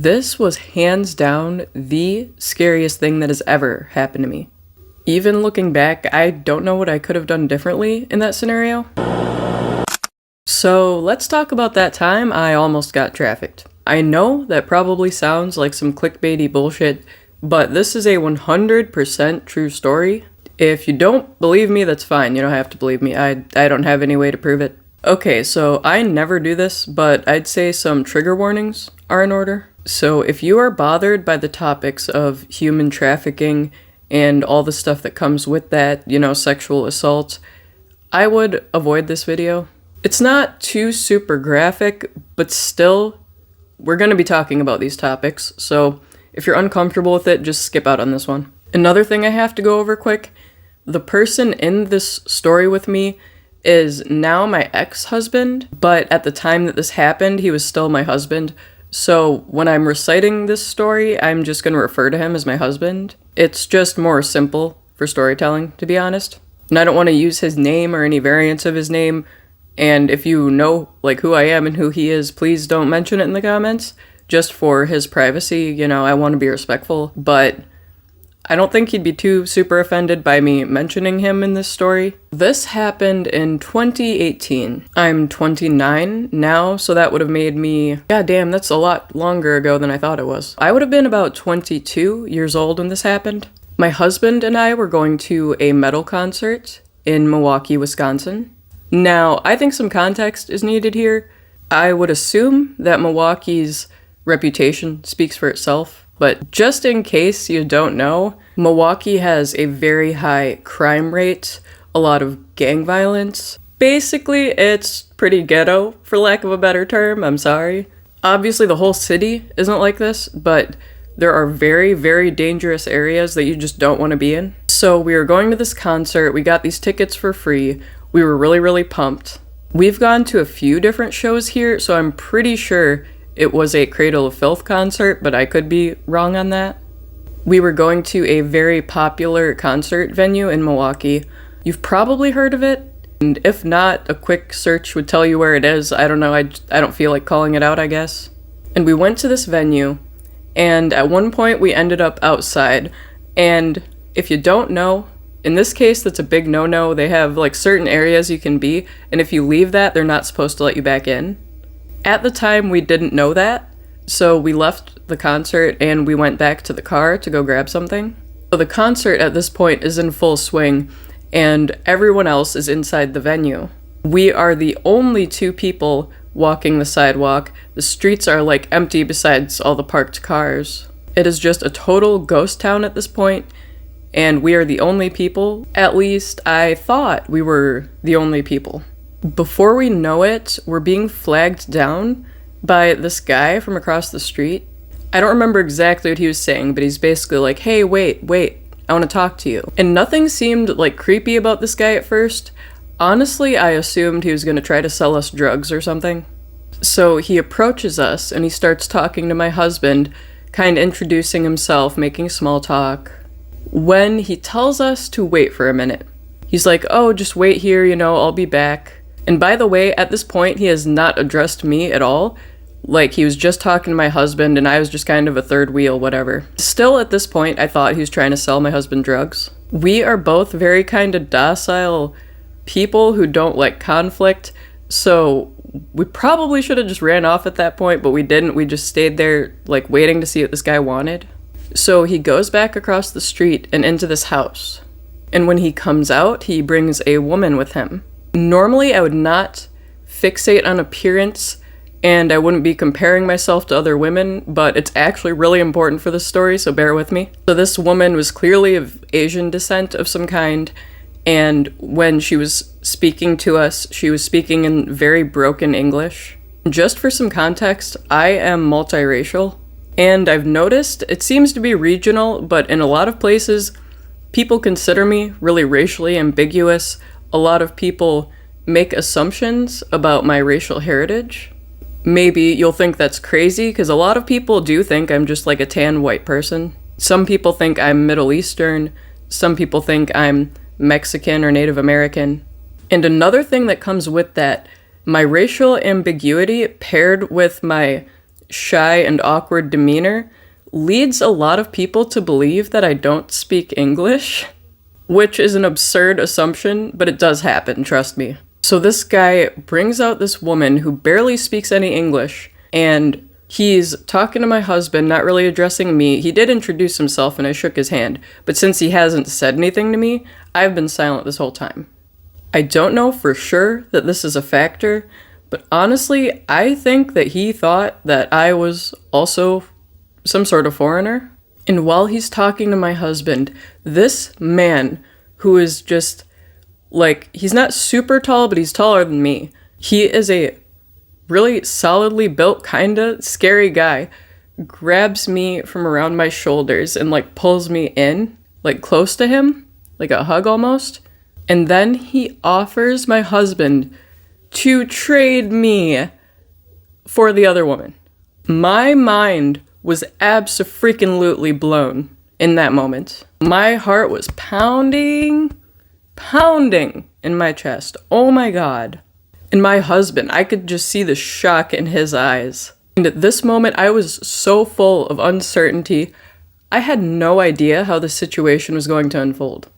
This was hands down the scariest thing that has ever happened to me. Even looking back, I don't know what I could have done differently in that scenario. So let's talk about that time I almost got trafficked. I know that probably sounds like some clickbaity bullshit, but this is a 100% true story. If you don't believe me, that's fine. You don't have to believe me. I don't have any way to prove it. Okay, so I never do this, but I'd say some trigger warnings are in order. So if you are bothered by the topics of human trafficking and all the stuff that comes with that, sexual assault, I would avoid this video. It's not too super graphic, but still, we're going to be talking about these topics, so if you're uncomfortable with it, just skip out on this one. Another thing I have to go over quick, the person in this story with me is now my ex-husband, but at the time that this happened, he was still my husband. So when I'm reciting this story, I'm just going to refer to him as my husband. It's just more simple for storytelling, to be honest. And I don't want to use his name or any variants of his name. And if you know who I am and who he is, please don't mention it in the comments. Just for his privacy, I want to be respectful. But I don't think he'd be too super offended by me mentioning him in this story. This happened in 2018. I'm 29 now, so that would have made me... Goddamn, that's a lot longer ago than I thought it was. I would have been about 22 years old when this happened. My husband and I were going to a metal concert in Milwaukee, Wisconsin. Now, I think some context is needed here. I would assume that Milwaukee's reputation speaks for itself. But just in case you don't know, Milwaukee has a very high crime rate, a lot of gang violence. Basically, it's pretty ghetto, for lack of a better term, I'm sorry. Obviously, the whole city isn't like this, but there are very, very dangerous areas that you just don't want to be in. So we were going to this concert, we got these tickets for free, we were really, really pumped. We've gone to a few different shows here, so I'm pretty sure it was a Cradle of Filth concert, but I could be wrong on that. We were going to a very popular concert venue in Milwaukee. You've probably heard of it, and if not, a quick search would tell you where it is. I don't know, I don't feel like calling it out, I guess. And we went to this venue, and at one point we ended up outside, and if you don't know, in this case that's a big no-no. They have certain areas you can be, and if you leave that, they're not supposed to let you back in. At the time, we didn't know that, so we left the concert and we went back to the car to go grab something. So the concert at this point is in full swing, and everyone else is inside the venue. We are the only two people walking the sidewalk. The streets are empty besides all the parked cars. It is just a total ghost town at this point, and we are the only people. At least I thought we were the only people. Before we know it, we're being flagged down by this guy from across the street. I don't remember exactly what he was saying, but he's basically hey, wait, I want to talk to you. And nothing seemed creepy about this guy at first. Honestly, I assumed he was going to try to sell us drugs or something. So he approaches us and he starts talking to my husband, kind of introducing himself, making small talk. When he tells us to wait for a minute, he's like, oh, just wait here, I'll be back. And by the way, at this point, he has not addressed me at all. He was just talking to my husband, and I was just kind of a third wheel, whatever. Still, at this point, I thought he was trying to sell my husband drugs. We are both very kind of docile people who don't like conflict, so we probably should have just ran off at that point, but we didn't. We just stayed there, waiting to see what this guy wanted. So he goes back across the street and into this house. And when he comes out, he brings a woman with him. Normally, I would not fixate on appearance, and I wouldn't be comparing myself to other women, but it's actually really important for this story, so bear with me. So this woman was clearly of Asian descent of some kind, and when she was speaking to us, she was speaking in very broken English. Just for some context, I am multiracial, and I've noticed it seems to be regional, but in a lot of places, people consider me really racially ambiguous. A lot of people make assumptions about my racial heritage. Maybe you'll think that's crazy, because a lot of people do think I'm just a tan white person. Some people think I'm Middle Eastern. Some people think I'm Mexican or Native American. And another thing that comes with that, my racial ambiguity paired with my shy and awkward demeanor leads a lot of people to believe that I don't speak English, which is an absurd assumption, but it does happen, trust me. So this guy brings out this woman who barely speaks any English, and he's talking to my husband, not really addressing me. He did introduce himself and I shook his hand, but since he hasn't said anything to me, I've been silent this whole time. I don't know for sure that this is a factor, but honestly, I think that he thought that I was also some sort of foreigner. And while he's talking to my husband, this man, who is just, like, he's not super tall, but he's taller than me. He is a really solidly built, kinda scary guy, grabs me from around my shoulders and, like, pulls me in, like, close to him, like a hug almost. And then he offers my husband to trade me for the other woman. My mind was abso-freaking-lutely blown in that moment. My heart was pounding in my chest. Oh my God. And my husband, I could just see the shock in his eyes. And at this moment, I was so full of uncertainty. I had no idea how the situation was going to unfold.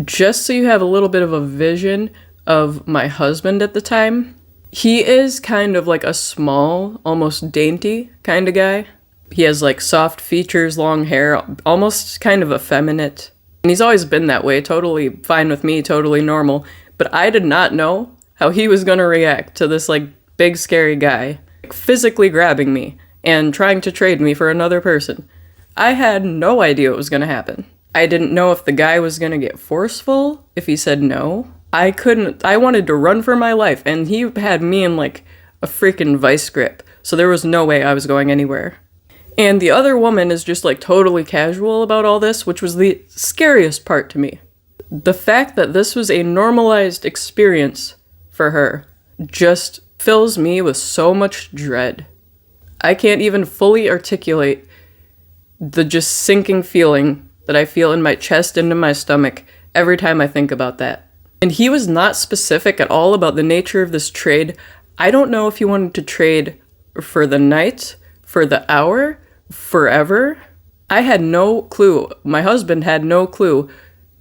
Just so you have a little bit of a vision of my husband at the time, he is kind of like a small, almost dainty kind of guy. He has like soft features, long hair, almost kind of effeminate. And he's always been that way, totally fine with me, totally normal. But I did not know how he was going to react to this like big scary guy physically grabbing me and trying to trade me for another person. I had no idea what was going to happen. I didn't know if the guy was going to get forceful, if he said no. I wanted to run for my life, and he had me in like a freaking vice grip. So there was no way I was going anywhere. And the other woman is just like totally casual about all this, which was the scariest part to me. The fact that this was a normalized experience for her just fills me with so much dread. I can't even fully articulate the just sinking feeling that I feel in my chest and in my stomach every time I think about that. And he was not specific at all about the nature of this trade. I don't know if he wanted to trade for the night, for the hour, forever. I had no clue. My husband had no clue.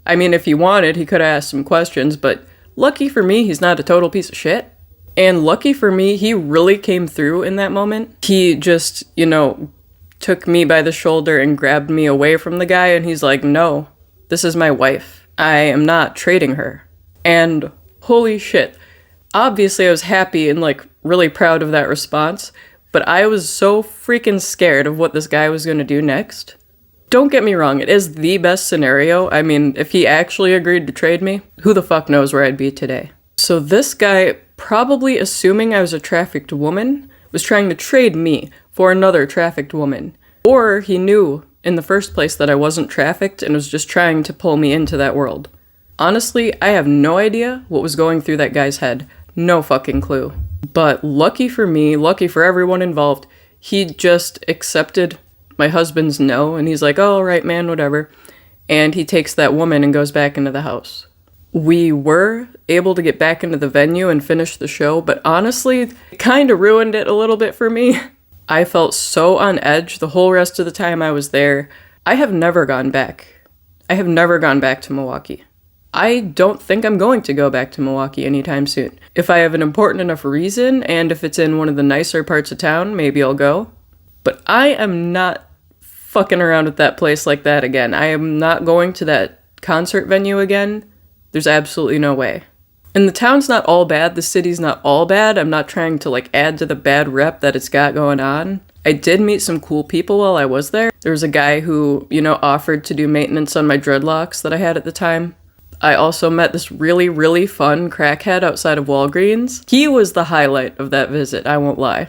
I mean, if he wanted, he could have asked some questions, but lucky for me, he's not a total piece of shit. And lucky for me, he really came through in that moment. He just, took me by the shoulder and grabbed me away from the guy, and he's like, no, this is my wife. I am not trading her. And holy shit. Obviously, I was happy and, really proud of that response, but I was so freaking scared of what this guy was going to do next. Don't get me wrong, it is the best scenario. I mean, if he actually agreed to trade me, who the fuck knows where I'd be today. So this guy, probably assuming I was a trafficked woman, was trying to trade me for another trafficked woman. Or he knew in the first place that I wasn't trafficked and was just trying to pull me into that world. Honestly, I have no idea what was going through that guy's head. No fucking clue. But lucky for me, lucky for everyone involved, he just accepted my husband's no, and he's like, oh, all right, man, whatever. And he takes that woman and goes back into the house. We were able to get back into the venue and finish the show, but honestly, it kind of ruined it a little bit for me. I felt so on edge the whole rest of the time I was there. I have never gone back. I have never gone back to Milwaukee. I don't think I'm going to go back to Milwaukee anytime soon. If I have an important enough reason, and if it's in one of the nicer parts of town, maybe I'll go. But I am not fucking around with that place like that again. I am not going to that concert venue again. There's absolutely no way. And the town's not all bad, the city's not all bad. I'm not trying to add to the bad rep that it's got going on. I did meet some cool people while I was there. There was a guy who, offered to do maintenance on my dreadlocks that I had at the time. I also met this really, really fun crackhead outside of Walgreens. He was the highlight of that visit, I won't lie.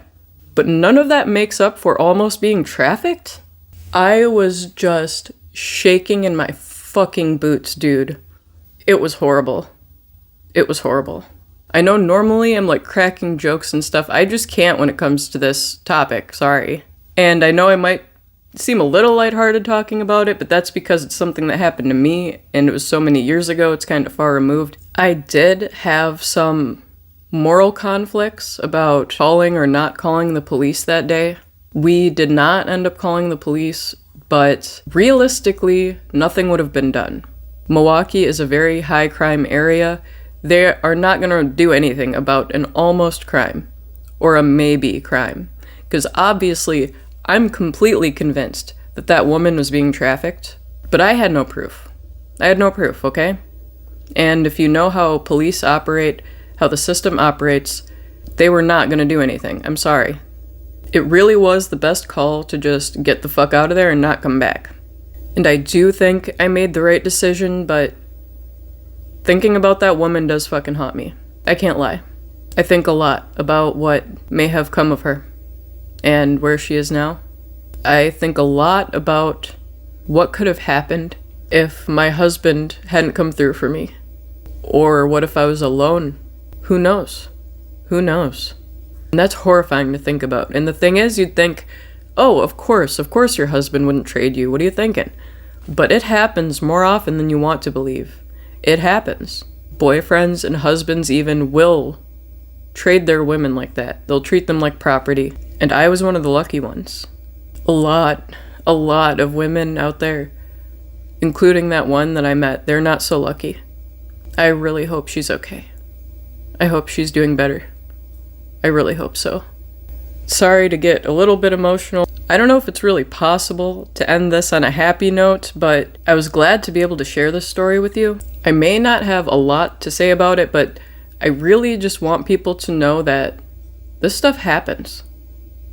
But none of that makes up for almost being trafficked. I was just shaking in my fucking boots, dude. It was horrible. It was horrible. I know normally I'm cracking jokes and stuff. I just can't when it comes to this topic, sorry. And I know I might seem a little lighthearted talking about it, but that's because it's something that happened to me, and it was so many years ago, it's kind of far removed. I did have some moral conflicts about calling or not calling the police that day. We did not end up calling the police, but realistically, nothing would have been done. Milwaukee is a very high crime area. They are not going to do anything about an almost crime or a maybe crime. Because obviously, I'm completely convinced that that woman was being trafficked, but I had no proof. I had no proof, okay? And if you know how police operate, how the system operates, they were not going to do anything. I'm sorry. It really was the best call to just get the fuck out of there and not come back. And I do think I made the right decision, but thinking about that woman does fucking haunt me. I can't lie. I think a lot about what may have come of her and where she is now. I think a lot about what could have happened if my husband hadn't come through for me. Or what if I was alone? Who knows? Who knows? And that's horrifying to think about. And the thing is, you'd think, oh, of course your husband wouldn't trade you. What are you thinking? But it happens more often than you want to believe. It happens. Boyfriends and husbands even will trade their women like that. They'll treat them like property. And I was one of the lucky ones. A lot of women out there, including that one that I met, they're not so lucky. I really hope she's okay. I hope she's doing better. I really hope so. Sorry to get a little bit emotional. I don't know if it's really possible to end this on a happy note, but I was glad to be able to share this story with you. I may not have a lot to say about it, but I really just want people to know that this stuff happens.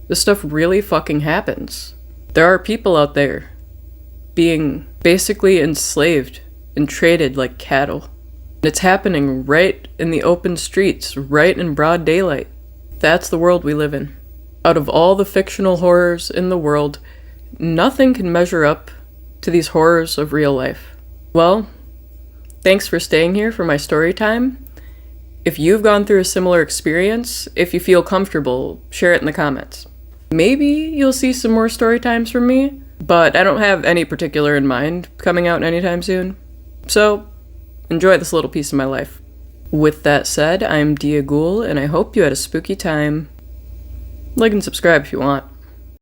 This stuff really fucking happens. There are people out there being basically enslaved and traded like cattle. It's happening right in the open streets, right in broad daylight. That's the world we live in. Out of all the fictional horrors in the world, nothing can measure up to these horrors of real life. Well, thanks for staying here for my story time. If you've gone through a similar experience, if you feel comfortable, share it in the comments. Maybe you'll see some more story times from me, but I don't have any particular in mind coming out anytime soon. So, enjoy this little piece of my life. With that said, I'm Ghoul, and I hope you had a spooky time. Like and subscribe if you want.